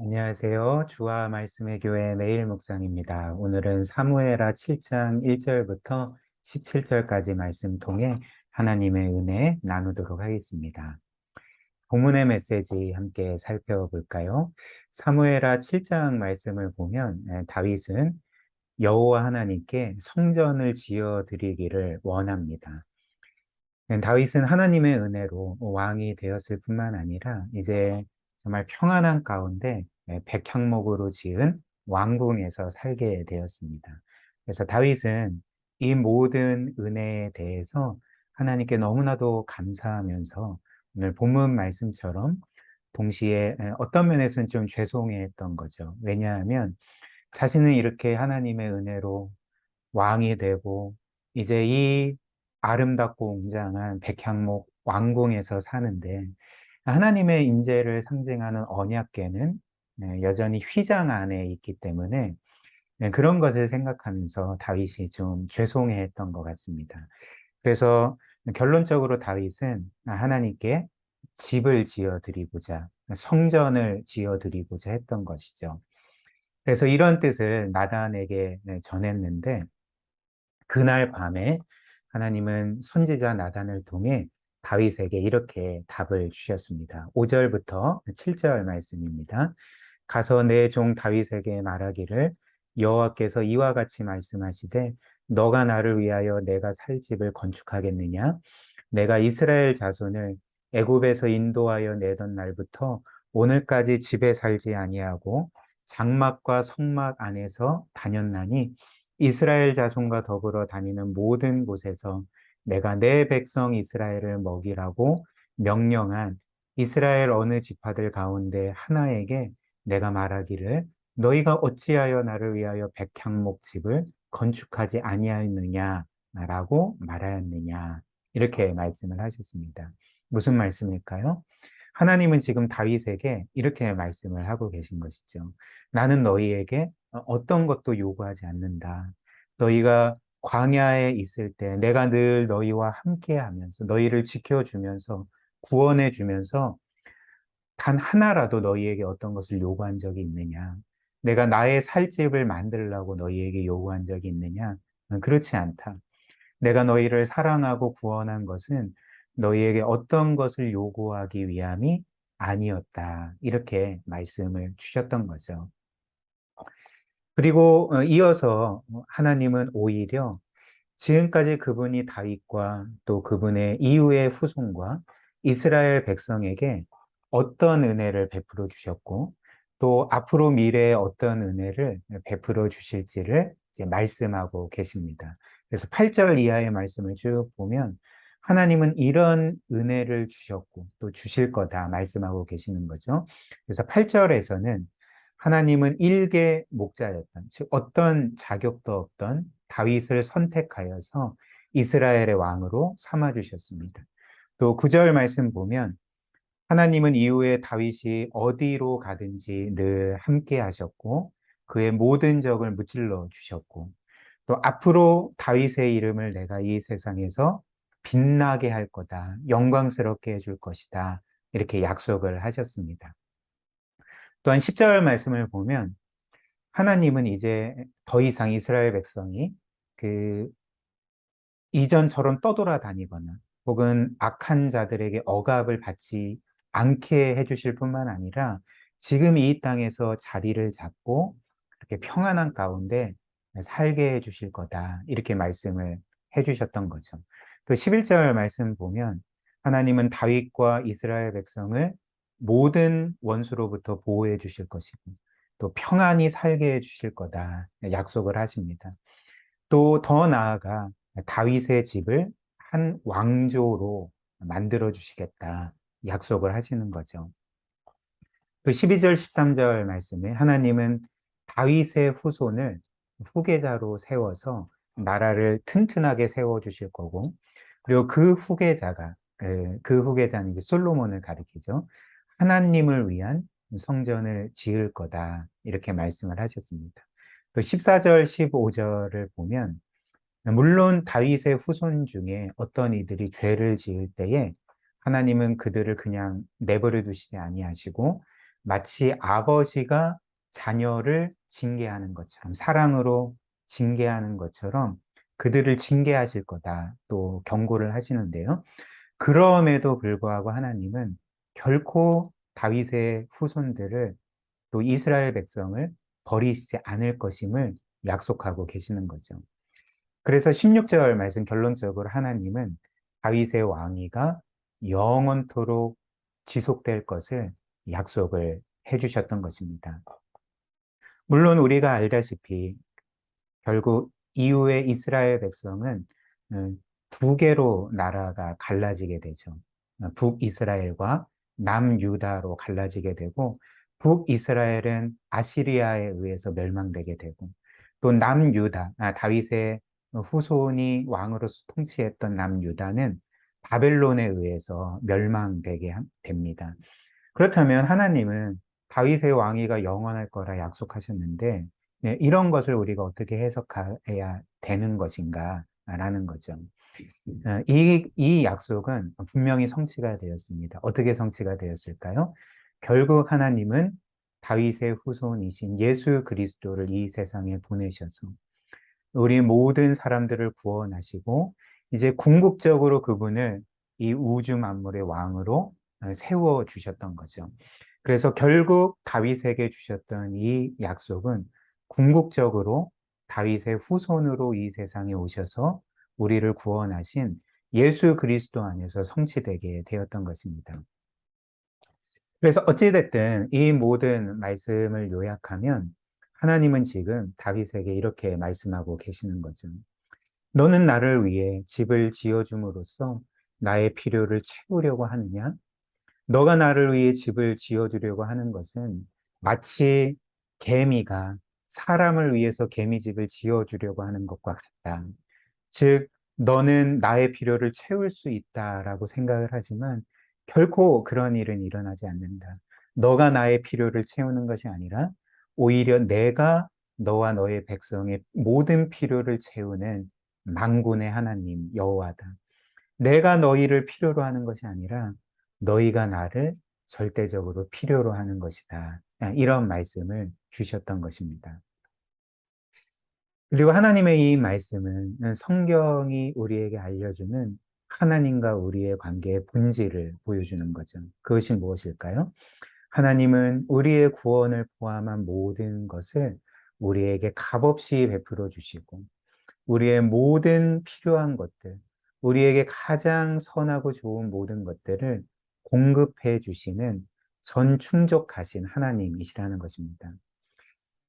안녕하세요. 주와 말씀의 교회 매일 묵상입니다. 오늘은 사무엘하 7장 1절부터 17절까지 말씀 통해 하나님의 은혜 나누도록 하겠습니다. 본문의 메시지 함께 살펴볼까요? 사무엘하 7장 말씀을 보면 다윗은 여호와 하나님께 성전을 지어 드리기를 원합니다. 다윗은 하나님의 은혜로 왕이 되었을 뿐만 아니라 이제 정말 평안한 가운데 백향목으로 지은 왕궁에서 살게 되었습니다. 그래서 다윗은 이 모든 은혜에 대해서 하나님께 너무나도 감사하면서 오늘 본문 말씀처럼 동시에 어떤 면에서는 좀 죄송해했던 거죠. 왜냐하면 자신은 이렇게 하나님의 은혜로 왕이 되고 이제 이 아름답고 웅장한 백향목 왕궁에서 사는데 하나님의 임재를 상징하는 언약궤는 여전히 휘장 안에 있기 때문에 그런 것을 생각하면서 다윗이 좀 죄송해했던 것 같습니다. 그래서 결론적으로 다윗은 하나님께 집을 지어 드리고자 성전을 지어 드리고자 했던 것이죠. 그래서 이런 뜻을 나단에게 전했는데 그날 밤에 하나님은 선지자 나단을 통해 다윗에게 이렇게 답을 주셨습니다. 5절부터 7절 말씀입니다. 가서 내 종 다윗에게 말하기를 여호와께서 이와 같이 말씀하시되 너가 나를 위하여 내가 살 집을 건축하겠느냐? 내가 이스라엘 자손을 애굽에서 인도하여 내던 날부터 오늘까지 집에 살지 아니하고 장막과 성막 안에서 다녔나니 이스라엘 자손과 더불어 다니는 모든 곳에서 내가 내 백성 이스라엘을 먹이라고 명령한 이스라엘 어느 지파들 가운데 하나에게 내가 말하기를 너희가 어찌하여 나를 위하여 백향목 집을 건축하지 아니하였느냐라고 말하였느냐 이렇게 말씀을 하셨습니다. 무슨 말씀일까요? 하나님은 지금 다윗에게 이렇게 말씀을 하고 계신 것이죠. 나는 너희에게 어떤 것도 요구하지 않는다. 너희가 광야에 있을 때 내가 늘 너희와 함께 하면서 너희를 지켜주면서 구원해 주면서 단 하나라도 너희에게 어떤 것을 요구한 적이 있느냐? 내가 나의 살 집을 만들라고 너희에게 요구한 적이 있느냐? 그렇지 않다. 내가 너희를 사랑하고 구원한 것은 너희에게 어떤 것을 요구하기 위함이 아니었다. 이렇게 말씀을 주셨던 거죠. 그리고 이어서 하나님은 오히려 지금까지 그분이 다윗과 또 그분의 이후의 후손과 이스라엘 백성에게 어떤 은혜를 베풀어 주셨고 또 앞으로 미래에 어떤 은혜를 베풀어 주실지를 이제 말씀하고 계십니다. 그래서 8절 이하의 말씀을 쭉 보면 하나님은 이런 은혜를 주셨고 또 주실 거다 말씀하고 계시는 거죠. 그래서 8절에서는 하나님은 일개 목자였던, 즉 어떤 자격도 없던 다윗을 선택하여서 이스라엘의 왕으로 삼아 주셨습니다. 또 9절 말씀 보면 하나님은 이후에 다윗이 어디로 가든지 늘 함께 하셨고 그의 모든 적을 무찔러 주셨고 또 앞으로 다윗의 이름을 내가 이 세상에서 빛나게 할 거다. 영광스럽게 해줄 것이다. 이렇게 약속을 하셨습니다. 또한 10절 말씀을 보면 하나님은 이제 더 이상 이스라엘 백성이 그 이전처럼 떠돌아다니거나 혹은 악한 자들에게 억압을 받지 않게 해주실 뿐만 아니라 지금 이 땅에서 자리를 잡고 그렇게 평안한 가운데 살게 해주실 거다. 이렇게 말씀을 해주셨던 거죠. 또 11절 말씀 보면 하나님은 다윗과 이스라엘 백성을 모든 원수로부터 보호해 주실 것이고 또 평안히 살게 해주실 거다. 약속을 하십니다. 또 더 나아가 다윗의 집을 한 왕조로 만들어 주시겠다 약속을 하시는 거죠. 또 12절, 13절 말씀에 하나님은 다윗의 후손을 후계자로 세워서 나라를 튼튼하게 세워 주실 거고, 그리고 그 후계자가 그 후계자는 이제 솔로몬을 가리키죠. 하나님을 위한 성전을 지을 거다 이렇게 말씀을 하셨습니다. 또 14절, 15절을 보면 물론 다윗의 후손 중에 어떤 이들이 죄를 지을 때에 하나님은 그들을 그냥 내버려 두시지 아니하시고 마치 아버지가 자녀를 징계하는 것처럼, 사랑으로 징계하는 것처럼 그들을 징계하실 거다 또 경고를 하시는데요. 그럼에도 불구하고 하나님은 결코 다윗의 후손들을 또 이스라엘 백성을 버리시지 않을 것임을 약속하고 계시는 거죠. 그래서 16절 말씀 결론적으로 하나님은 다윗의 왕위가 영원토록 지속될 것을 약속을 해주셨던 것입니다. 물론 우리가 알다시피 결국 이후에 이스라엘 백성은 두 개로 나라가 갈라지게 되죠. 북이스라엘과 남유다로 갈라지게 되고 북이스라엘은 아시리아에 의해서 멸망되게 되고 또 남유다, 다윗의 후손이 왕으로서 통치했던 남유다는 바벨론에 의해서 멸망되게 됩니다. 그렇다면 하나님은 다윗의 왕위가 영원할 거라 약속하셨는데 네, 이런 것을 우리가 어떻게 해석해야 되는 것인가라는 거죠. 이 약속은 분명히 성취가 되었습니다. 어떻게 성취가 되었을까요? 결국 하나님은 다윗의 후손이신 예수 그리스도를 이 세상에 보내셔서 우리 모든 사람들을 구원하시고 이제 궁극적으로 그분을 이 우주 만물의 왕으로 세워 주셨던 거죠. 그래서 결국 다윗에게 주셨던 이 약속은 궁극적으로 다윗의 후손으로 이 세상에 오셔서 우리를 구원하신 예수 그리스도 안에서 성취되게 되었던 것입니다. 그래서 어찌됐든 이 모든 말씀을 요약하면 하나님은 지금 다윗에게 이렇게 말씀하고 계시는 거죠. 너는 나를 위해 집을 지어줌으로써 나의 필요를 채우려고 하느냐? 너가 나를 위해 집을 지어주려고 하는 것은 마치 개미가 사람을 위해서 개미집을 지어주려고 하는 것과 같다. 즉, 너는 나의 필요를 채울 수 있다라고 생각을 하지만 결코 그런 일은 일어나지 않는다. 너가 나의 필요를 채우는 것이 아니라 오히려 내가 너와 너의 백성의 모든 필요를 채우는 만군의 하나님 여호와다. 내가 너희를 필요로 하는 것이 아니라 너희가 나를 절대적으로 필요로 하는 것이다. 이런 말씀을 주셨던 것입니다. 그리고 하나님의 이 말씀은 성경이 우리에게 알려주는 하나님과 우리의 관계의 본질을 보여주는 거죠. 그것이 무엇일까요? 하나님은 우리의 구원을 포함한 모든 것을 우리에게 값없이 베풀어 주시고 우리의 모든 필요한 것들, 우리에게 가장 선하고 좋은 모든 것들을 공급해 주시는 전충족하신 하나님이시라는 것입니다.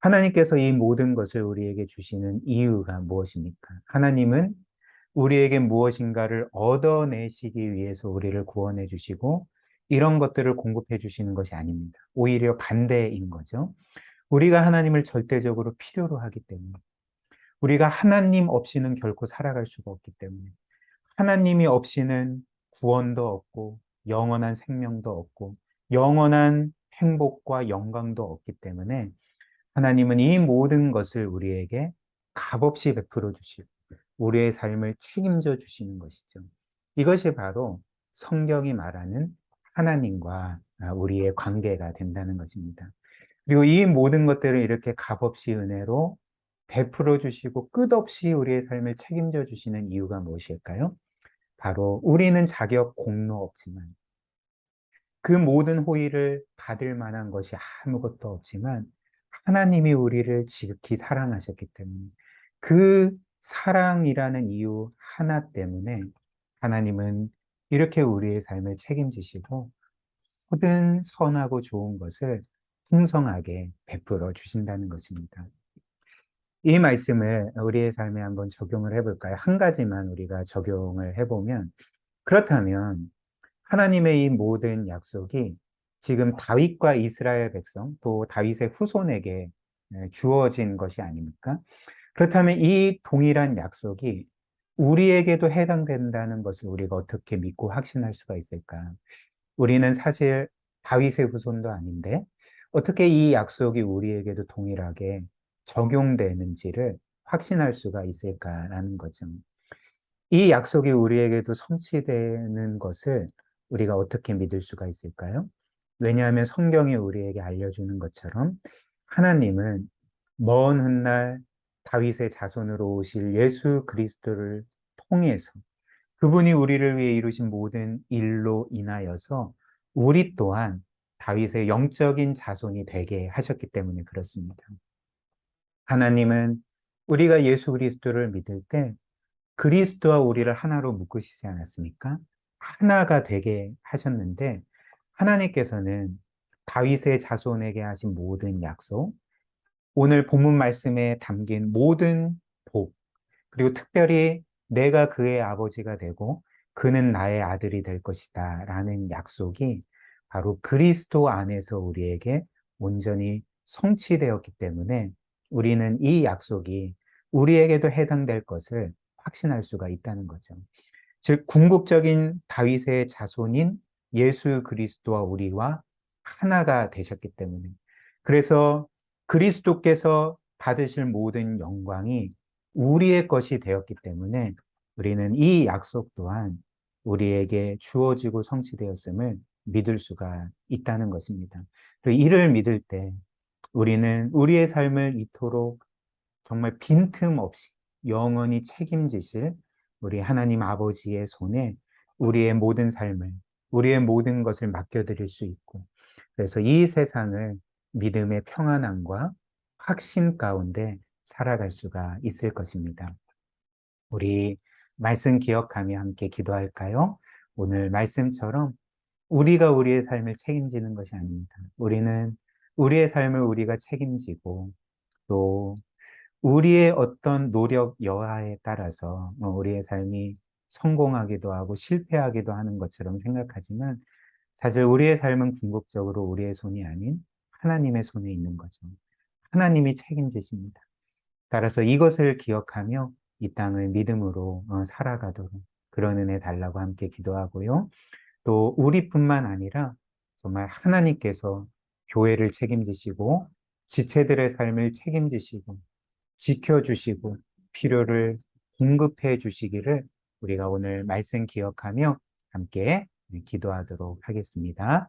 하나님께서 이 모든 것을 우리에게 주시는 이유가 무엇입니까? 하나님은 우리에게 무엇인가를 얻어내시기 위해서 우리를 구원해 주시고 이런 것들을 공급해 주시는 것이 아닙니다. 오히려 반대인 거죠. 우리가 하나님을 절대적으로 필요로 하기 때문에 우리가 하나님 없이는 결코 살아갈 수가 없기 때문에 하나님이 없이는 구원도 없고 영원한 생명도 없고 영원한 행복과 영광도 없기 때문에 하나님은 이 모든 것을 우리에게 값없이 베풀어 주시고 우리의 삶을 책임져 주시는 것이죠. 이것이 바로 성경이 말하는 하나님과 우리의 관계가 된다는 것입니다. 그리고 이 모든 것들을 이렇게 값없이 은혜로 베풀어 주시고 끝없이 우리의 삶을 책임져 주시는 이유가 무엇일까요? 바로 우리는 자격 공로 없지만 그 모든 호의를 받을 만한 것이 아무것도 없지만 하나님이 우리를 지극히 사랑하셨기 때문에 그 사랑이라는 이유 하나 때문에 하나님은 이렇게 우리의 삶을 책임지시고 모든 선하고 좋은 것을 풍성하게 베풀어 주신다는 것입니다. 이 말씀을 우리의 삶에 한번 적용을 해볼까요? 한 가지만 우리가 적용을 해보면 그렇다면 하나님의 이 모든 약속이 지금 다윗과 이스라엘 백성 또 다윗의 후손에게 주어진 것이 아닙니까? 그렇다면 이 동일한 약속이 우리에게도 해당된다는 것을 우리가 어떻게 믿고 확신할 수가 있을까? 우리는 사실 다윗의 후손도 아닌데 어떻게 이 약속이 우리에게도 동일하게 적용되는지를 확신할 수가 있을까라는 거죠. 이 약속이 우리에게도 성취되는 것을 우리가 어떻게 믿을 수가 있을까요? 왜냐하면 성경이 우리에게 알려주는 것처럼 하나님은 먼 훗날 다윗의 자손으로 오실 예수 그리스도를 통해서 그분이 우리를 위해 이루신 모든 일로 인하여서 우리 또한 다윗의 영적인 자손이 되게 하셨기 때문에 그렇습니다. 하나님은 우리가 예수 그리스도를 믿을 때 그리스도와 우리를 하나로 묶으시지 않았습니까? 하나가 되게 하셨는데 하나님께서는 다윗의 자손에게 하신 모든 약속, 오늘 본문 말씀에 담긴 모든 복, 그리고 특별히 내가 그의 아버지가 되고 그는 나의 아들이 될 것이다 라는 약속이 바로 그리스도 안에서 우리에게 온전히 성취되었기 때문에 우리는 이 약속이 우리에게도 해당될 것을 확신할 수가 있다는 거죠. 즉 궁극적인 다윗의 자손인 예수 그리스도와 우리와 하나가 되셨기 때문에 그래서 그리스도께서 받으실 모든 영광이 우리의 것이 되었기 때문에 우리는 이 약속 또한 우리에게 주어지고 성취되었음을 믿을 수가 있다는 것입니다. 그리고 이를 믿을 때 우리는 우리의 삶을 이토록 정말 빈틈없이 영원히 책임지실 우리 하나님 아버지의 손에 우리의 모든 삶을, 우리의 모든 것을 맡겨드릴 수 있고, 그래서 이 세상을 믿음의 평안함과 확신 가운데 살아갈 수가 있을 것입니다. 우리 말씀 기억하며 함께 기도할까요? 오늘 말씀처럼 우리가 우리의 삶을 책임지는 것이 아닙니다. 우리는 우리의 삶을 우리가 책임지고 또 우리의 어떤 노력 여하에 따라서 우리의 삶이 성공하기도 하고 실패하기도 하는 것처럼 생각하지만 사실 우리의 삶은 궁극적으로 우리의 손이 아닌 하나님의 손에 있는 거죠. 하나님이 책임지십니다. 따라서 이것을 기억하며 이 땅을 믿음으로 살아가도록 그런 은혜 달라고 함께 기도하고요. 또 우리뿐만 아니라 정말 하나님께서 교회를 책임지시고 지체들의 삶을 책임지시고 지켜주시고 필요를 공급해 주시기를 우리가 오늘 말씀 기억하며 함께 기도하도록 하겠습니다.